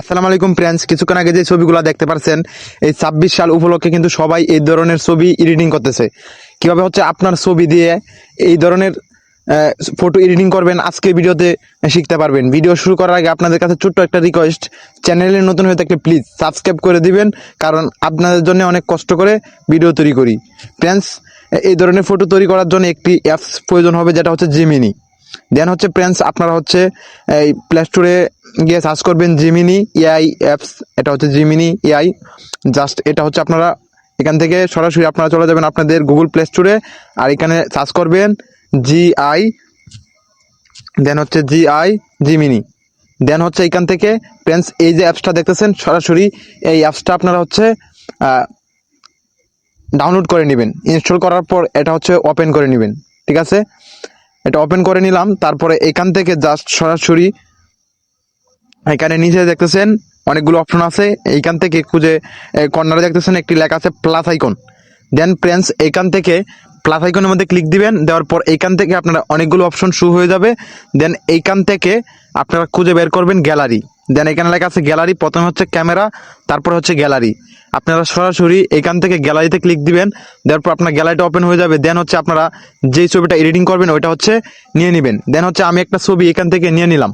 আসসালামু আলাইকুম ফ্রেন্ডস, কিছুক্ষণ আগে যে ছবিগুলো দেখতে পাচ্ছেন এই 26 সাল উপলক্ষে কিন্তু সবাই এই ধরনের ছবি এডিটিং করতেছে। কিভাবে হচ্ছে আপনার ছবি দিয়ে এই ধরনের ফটো এডিটিং করবেন আজকে ভিডিওতে শিখতে পারবেন। ভিডিও শুরু করার আগে আপনাদের কাছে ছোট্ট একটা রিকোয়েস্ট, চ্যানেলে নতুন হয়ে থাকলে প্লিজ সাবস্ক্রাইব করে দিবেন, কারণ আপনাদের জন্য অনেক কষ্ট করে ভিডিও তৈরি করি। ফ্রেন্ডস, এই ধরনের ফটো তৈরি করার জন্য একটি অ্যাপস প্রয়োজন হবে, যেটা হচ্ছে জিমিনি। দেন হচ্ছে ফ্রেন্ডস, আপনারা হচ্ছে এই প্লে স্টোরে গিয়ে সার্চ করবেন জিমিনি এআই অ্যাপস। এটা হচ্ছে জিমিনি এআই। জাস্ট এটা হচ্ছে আপনারা এখান থেকে সরাসরি আপনারা চলে যাবেন আপনাদের গুগল প্লে স্টোরে, আর এখানে সার্চ করবেন জিআই, দেন হচ্ছে জিআই জিমিনি। দেন হচ্ছে এখান থেকে ফ্রেন্ডস এই যে অ্যাপসটা দেখতেছেন, সরাসরি এই অ্যাপসটা আপনারা হচ্ছে ডাউনলোড করে নেবেন। ইনস্টল করার পর এটা হচ্ছে ওপেন করে নেবেন। ঠিক আছে, এটা ওপেন করে নিলাম। তারপরে এখান থেকে জাস্ট সরাসরি এখানে নিচে দেখতেছেন অনেকগুলো অপশন আছে। এইখান থেকে খুঁজে কর্নারে দেখতেছেন একটি লেখা আছে প্লাস আইকন। দেন ফ্রেন্ডস এখান থেকে প্লাস আইকনের মধ্যে ক্লিক দিবেন। দেওয়ার পর এইখান থেকে আপনারা অনেকগুলো অপশন শুরু হয়ে যাবে। দেন এইখান থেকে আপনারা খুঁজে বের করবেন গ্যালারি। দেন এখানে লেখা আছে গ্যালারি। প্রথমে হচ্ছে ক্যামেরা, তারপর হচ্ছে গ্যালারি। আপনারা সরাসরি এখান থেকে গ্যালারিতে ক্লিক দিবেন। দেওয়ার পর আপনার গ্যালারিটা ওপেন হয়ে যাবে। দেন হচ্ছে আপনারা যেই ছবিটা এডিটিং করবেন ওইটা হচ্ছে নিয়ে নেবেন। দেন হচ্ছে আমি একটা ছবি এখান থেকে নিয়ে নিলাম।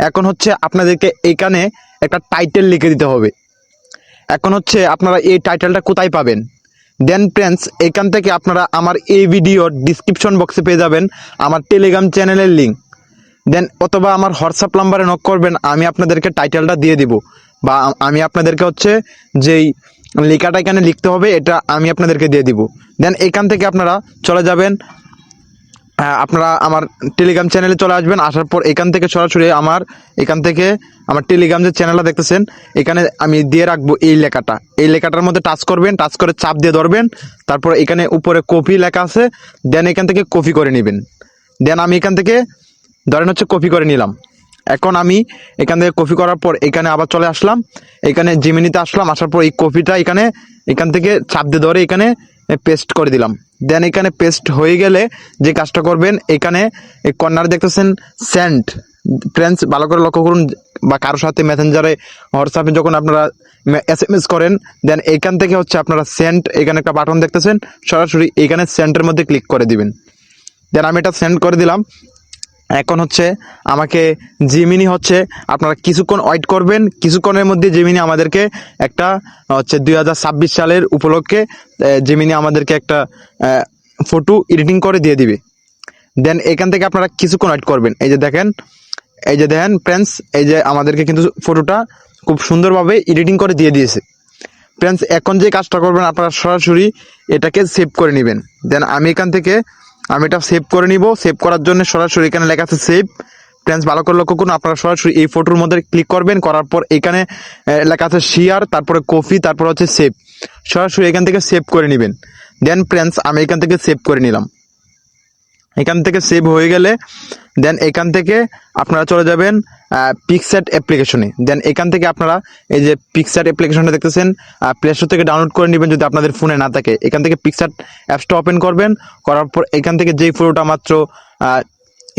এখন হচ্ছে আপনাদেরকে এখানে একটা টাইটেল লিখে দিতে হবে। এখন হচ্ছে আপনারা এই টাইটেলটা কোথায় পাবেন? দেন ফ্রেন্ডস এখান থেকে আপনারা আমার এই ভিডিওর ডিসক্রিপশন বক্সে পেয়ে যাবেন আমার টেলিগ্রাম চ্যানেলের লিঙ্ক। দেন অথবা আমার হোয়াটসঅ্যাপ নাম্বারে নক করবেন, আমি আপনাদেরকে টাইটেলটা দিয়ে দিব, বা আমি আপনাদেরকে হচ্ছে যেই লেখাটা এখানে লিখতে হবে এটা আমি আপনাদেরকে দিয়ে দিব। দেন এখান থেকে আপনারা চলে যাবেন, আপনারা আমার টেলিগ্রাম চ্যানেলে চলে আসবেন। আসার পর এখান থেকে সরাসরি এখান থেকে আমার টেলিগ্রাম যে চ্যানেলটা দেখতেছেন এখানে আমি দিয়ে রাখবো এই লেখাটা। এই লেখাটার মধ্যে টাচ করবেন, টাচ করে চাপ দিয়ে ধরবেন। তারপর এখানে উপরে কপি লেখা আছে, দেন এখান থেকে কপি করে নেবেন। দেন আমি এখান থেকে ধরেন হচ্ছে কপি করে নিলাম। এখন আমি এখান থেকে কপি করার পর এখানে আবার চলে আসলাম, এখানে জিমিনিতে আসলাম। আসার পর এই কপিটা এখান থেকে চাপ দিয়ে ধরে এখানে পেস্ট করে দিলাম। দেন এখানে পেস্ট হয়ে গেলে যে কাজটা করবেন, এখানে এই কর্নারে দেখতেছেন সেন্ড। ফ্রেন্ডস ভালো করে লক্ষ্য করুন, বা কারোর সাথে মেসেঞ্জারে হোয়াটসঅ্যাপে যখন আপনারা SMS করেন, দেন এখান থেকে হচ্ছে আপনারা সেন্ড, এখানে একটা বাটন দেখতেছেন, সরাসরি এখানে সেন্ডের মধ্যে ক্লিক করে দিবেন। দেন আমি এটা সেন্ড করে দিলাম। এখন হচ্ছে আমাকে জিমিনি হচ্ছে আপনারা কিছুক্ষণ ওয়েট করবেন। কিছুক্ষণের মধ্যে জিমিনি আমাদেরকে একটা হচ্ছে 2026 সালের উপলক্ষে জিমিনি আমাদেরকে একটা ফটো এডিটিং করে দিয়ে দিবে। দেন এখান থেকে আপনারা কিছুক্ষণ ওয়েট করবেন। এই যে দেখেন ফ্রেন্ডস, এই যে আমাদেরকে কিন্তু ফটোটা খুব সুন্দরভাবে এডিটিং করে দিয়ে দিয়েছে। ফ্রেন্ডস এখন যে কাজটা করবেন, আপনারা সরাসরি এটাকে সেভ করে নেবেন। দেন আমি এখান থেকে এটা সেভ করে নিব। সেভ করার জন্য সরাসরি এখানে লেখা আছে সেভ। ফ্রেন্ডস ভালো করে লক্ষ্য করুন, আপনারা সরাসরি এই ফটোর মধ্যে ক্লিক করবেন। করার পর এখানে লেখা আছে শেয়ার, তারপরে কপি, তারপর হচ্ছে সেভ। সরাসরি এখান থেকে সেভ করে নেবেন। দেন ফ্রেন্ডস আমি এখান থেকে সেভ করে নিলাম। এখান থেকে সেভ হয়ে গেলে দেন এখান থেকে আপনারা চলে যাবেন পিক্সার্ট অ্যাপ্লিকেশনে। দেন এখান থেকে আপনারা এই যে পিক্সার্ট অ্যাপ্লিকেশনটা দেখতেছেন প্লে স্টোর থেকে ডাউনলোড করে নেবেন যদি আপনাদের ফোনে না থাকে। এখান থেকে পিক্সার্ট অ্যাপসটা ওপেন করবেন। করার পর এখান থেকে যেই ফটোটা মাত্র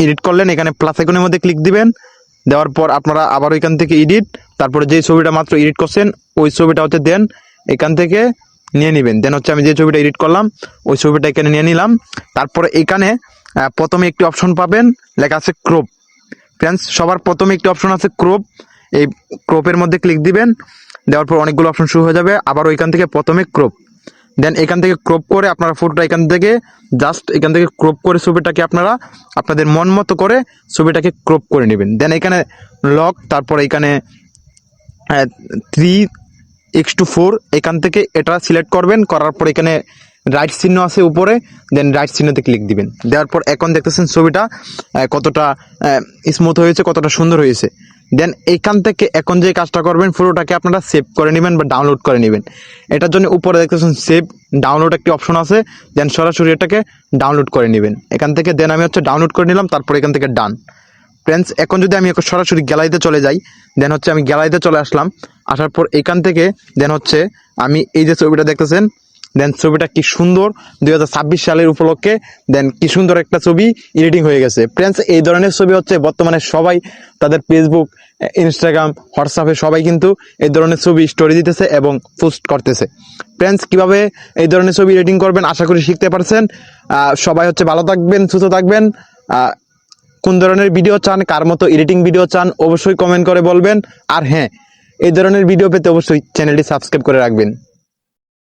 এডিট করলেন এখানে প্লাস আইকনের মধ্যে ক্লিক দিবেন। দেওয়ার পর আপনারা আবার এখান থেকে এডিট, তারপরে যেই ছবিটা মাত্র এডিট করছেন ওই ছবিটা হচ্ছে দেন এখান থেকে নিয়ে নেবেন। দেন হচ্ছে আমি যে ছবিটা এডিট করলাম ওই ছবিটা এখানে নিয়ে নিলাম। তারপরে এখানে প্রথমে একটি অপশন পাবেন, লেখা আছে ক্রপ। ফ্রেন্ডস সবার প্রথমে একটি অপশন আছে ক্রপ, এই ক্রপের মধ্যে ক্লিক দিবেন। দেওয়ার পর অনেকগুলো অপশন শুরু হয়ে যাবে। আবার ওইখান থেকে প্রথমে ক্রপ, দেন এখান থেকে ক্রপ করে আপনারা ফটোটা এখান থেকে ক্রপ করে ছবিটাকে আপনারা আপনাদের মন মতো করে ছবিটাকে ক্রপ করে নেবেন। দেন এখানে লক, তারপর এখানে 3:4 এখান থেকে এটা সিলেক্ট করবেন। করার পর এখানে রাইট চিহ্ন আছে উপরে, দেন রাইট চিহ্নতে ক্লিক দিবেন। দেওয়ার পর এখন দেখতেছেন ছবিটা কতটা স্মুথ হয়েছে, কতটা সুন্দর হয়েছে। দেন এইখান থেকে এখন যে কাজটা করবেন, ফটোটাকে আপনারা সেভ করে নেবেন বা ডাউনলোড করে নেবেন। এটার জন্য উপরে দেখতেছেন সেভ ডাউনলোড একটি অপশন আছে। দেন সরাসরি এটাকে ডাউনলোড করে নেবেন এখান থেকে। দেন আমি হচ্ছে ডাউনলোড করে নিলাম, তারপর এখান থেকে ডান। ফ্রেন্ডস এখন যদি আমি সরাসরি গ্যালারিতে চলে যাই, দেন হচ্ছে আমি গ্যালারিতে চলে আসলাম। আসার পর এখান থেকে দেন হচ্ছে আমি এই যে ছবিটা দেখতেছেন দেন ছবিটা কি সুন্দর 2026 সালের উপলক্ষে দেন কি সুন্দর একটা ছবি এডিটিং হয়ে গেছে। ফ্রেন্ডস এই ধরনের ছবি হচ্ছে বর্তমানে সবাই তাদের ফেসবুক, ইনস্টাগ্রাম, হোয়াটসঅ্যাপে সবাই কিন্তু এই ধরনের ছবি স্টোরি দিতেছে এবং পোস্ট করতেছে। ফ্রেন্ডস কিভাবে এই ধরনের ছবি এডিটিং করবেন আশা করি শিখতে পারছেন। সবাই হচ্ছে ভালো থাকবেন, সুস্থ থাকবেন। কোন ধরনের ভিডিও চান, কার মতো এডিটিং ভিডিও চান অবশ্যই কমেন্ট করে বলবেন। আর হ্যাঁ, এই ধরনের ভিডিও পেতে অবশ্যই চ্যানেলটি সাবস্ক্রাইব করে রাখবেন।